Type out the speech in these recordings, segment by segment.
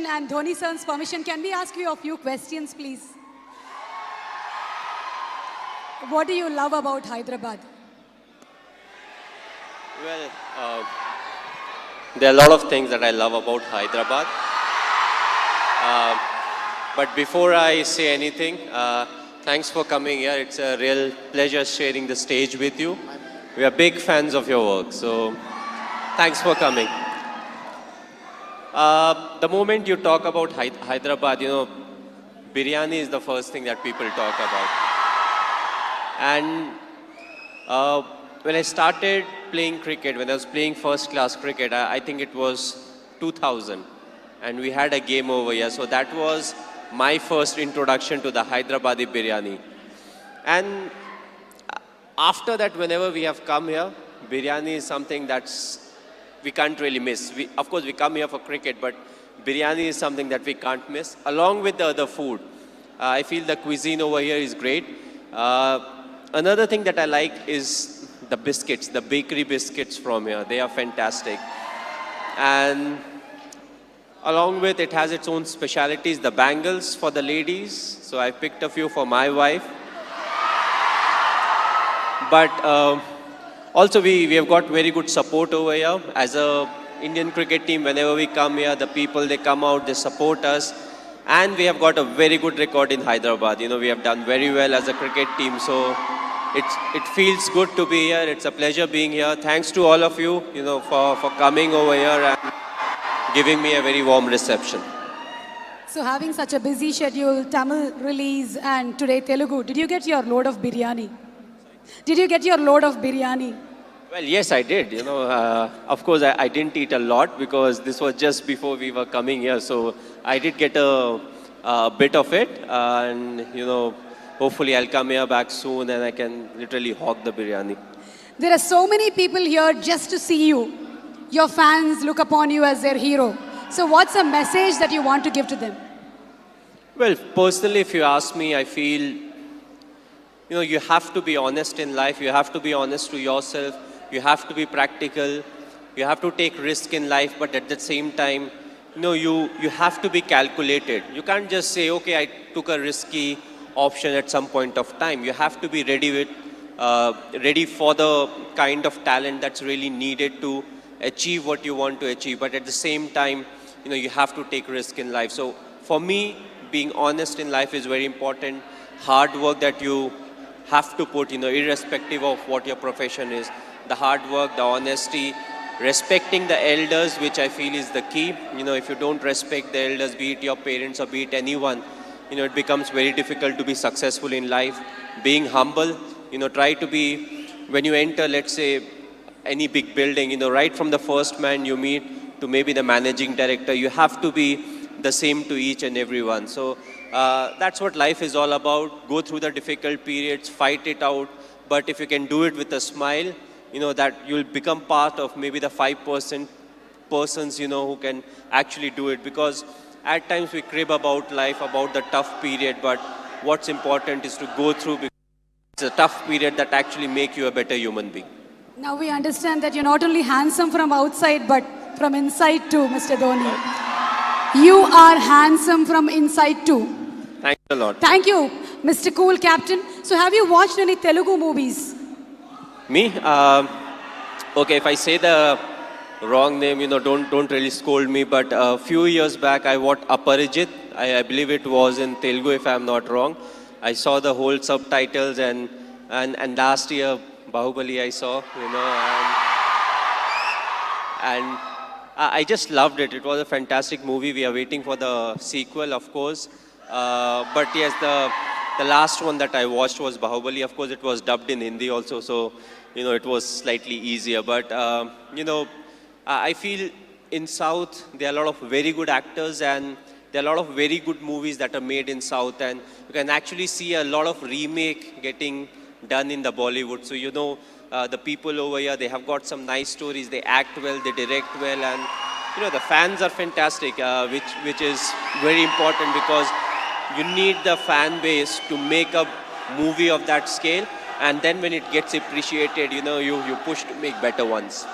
permission and Dhoni sir's permission, can we ask you a few questions, please? What do you love about Hyderabad? Well, there are a lot of things that I love about Hyderabad. But before I say anything, thanks for coming here. It's a real pleasure sharing the stage with you. We are big fans of your work, so thanks for coming. The moment you talk about Hyderabad, you know, biryani is the first thing that people talk about. And when I started playing cricket, when I was playing first class cricket, I think it was 2000. And we had a game over here. So that was my first introduction to the Hyderabadi biryani. And after that, whenever we have come here, biryani is something we can't really miss. Of course, we come here for cricket, but biryani is something that we can't miss, along with the other food. I feel the cuisine over here is great. Another thing that I like is the biscuits, the bakery biscuits from here. They are fantastic. And along with it has its own specialities, the bangles for the ladies. So I picked a few for my wife. But also we have got very good support over here. As a Indian cricket team, whenever we come here, the people, they come out, they support us. And we have got a very good record in Hyderabad. You know, we have done very well as a cricket team. So it feels good to be here. It's a pleasure being here. Thanks to all of you, you know, for coming over here and giving me a very warm reception. So having such a busy schedule, Tamil release and today Telugu, did you get your load of biryani? Did you get your load of biryani? Well, yes, I did. You know, of course, I didn't eat a lot because this was just before we were coming here. So I did get a bit of it. And, you know, hopefully I'll come here back soon and I can literally hog the biryani. There are so many people here just to see you. Your fans look upon you as their hero. So what's a message that you want to give to them? Well, personally, if you ask me, I feel, you know, you have to be honest in life. You have to be honest to yourself. You have to be practical. You have to take risk in life. But at the same time, you know, you have to be calculated. You can't just say, okay, I took a risky option at some point of time. You have to be ready for the kind of talent that's really needed to achieve what you want to achieve. But at the same time, you know, you have to take risk in life. So for me, being honest in life is very important. Hard work that you have to put, you know, irrespective of what your profession is. The hard work, the honesty, respecting the elders, which I feel is the key. You know, if you don't respect the elders, be it your parents or be it anyone, you know, it becomes very difficult to be successful in life. Being humble, you know, try to be, when you enter, let's say, any big building, you know, right from the first man you meet to maybe the managing director, you have to be the same to each and everyone. So that's what life is all about. Go through the difficult periods, fight it out. But if you can do it with a smile, you know, that you'll become part of maybe the 5% persons, you know, who can actually do it. Because at times we crib about life, about the tough period, but what's important is to go through, because it's a tough period that actually make you a better human being. Now we understand that you're not only handsome from outside, but from inside too, Mr. Dhoni. You are handsome from inside too. Thanks a lot. Thank you, Mr. Cool Captain. So have you watched any Telugu movies? Me? Okay, if I say the wrong name, you know, don't really scold me. But a few years back, I watched Aparijit. I believe it was in Telugu, if I'm not wrong. I saw the whole subtitles, and last year, Bahubali I saw, you know, and I just loved it. It was a fantastic movie. We are waiting for the sequel, of course. But yes, the last one that I watched was Bahubali. Of course, it was dubbed in Hindi also, so, you know, it was slightly easier. But, you know, I feel in South, there are a lot of very good actors, and there are a lot of very good movies that are made in South, and you can actually see a lot of remake getting done in the Bollywood. So, you know, the people over here, they have got some nice stories, they act well, they direct well, and, you know, the fans are fantastic, which is very important, because you need the fan base to make a movie of that scale, and then when it gets appreciated, you know, you push to make better ones.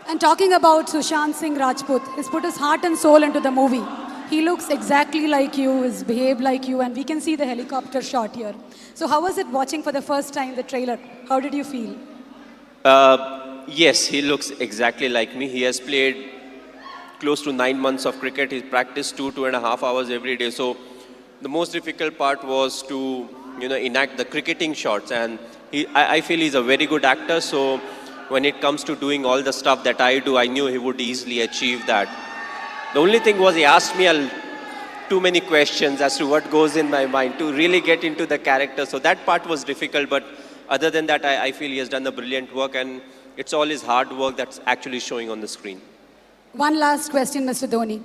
And talking about Sushant Singh Rajput, he's put his heart and soul into the movie. He looks exactly like you, is behaved like you, and we can see the helicopter shot here. So how was it watching for the first time the trailer? How did you feel? Yes, he looks exactly like me. He has played close to 9 months of cricket. He practiced 2.5 hours every day. So the most difficult part was to enact the cricketing shots, and I feel he's a very good actor. So when it comes to doing all the stuff that I do, I knew he would easily achieve that. The only thing was he asked me too many questions as to what goes in my mind to really get into the character. So that part was difficult, but other than that, I feel he has done a brilliant work, and it's all his hard work that's actually showing on the screen. One last question, Mr. Dhoni.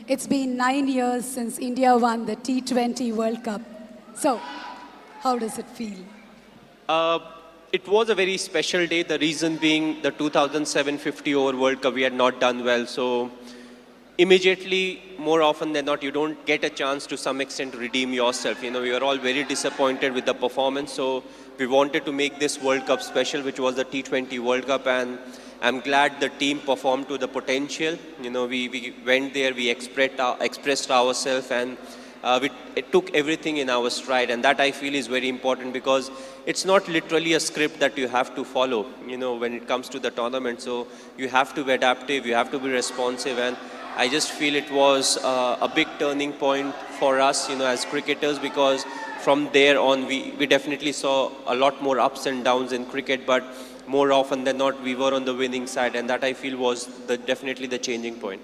It's been 9 years since India won the T20 World Cup. So, how does it feel? It was a very special day. The reason being the 2007 50-over World Cup, we had not done well. So, immediately, more often than not, you don't get a chance to some extent redeem yourself. We were all very disappointed with the performance. So, we wanted to make this World Cup special, which was the T20 World Cup, and I'm glad the team performed to the potential. We went there, we expressed ourselves, and it took everything in our stride, and that I feel is very important, because it's not literally a script that you have to follow, when it comes to the tournament. So you have to be adaptive, you have to be responsive, and I just feel it was a big turning point for us, as cricketers, because from there on we definitely saw a lot more ups and downs in cricket, but more often than not we were on the winning side, and that I feel was definitely the changing point.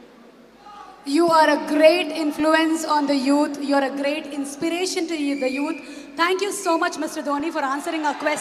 You are a great influence on the youth. You are a great inspiration to the youth. Thank you so much, Mr. Dhoni, for answering our question.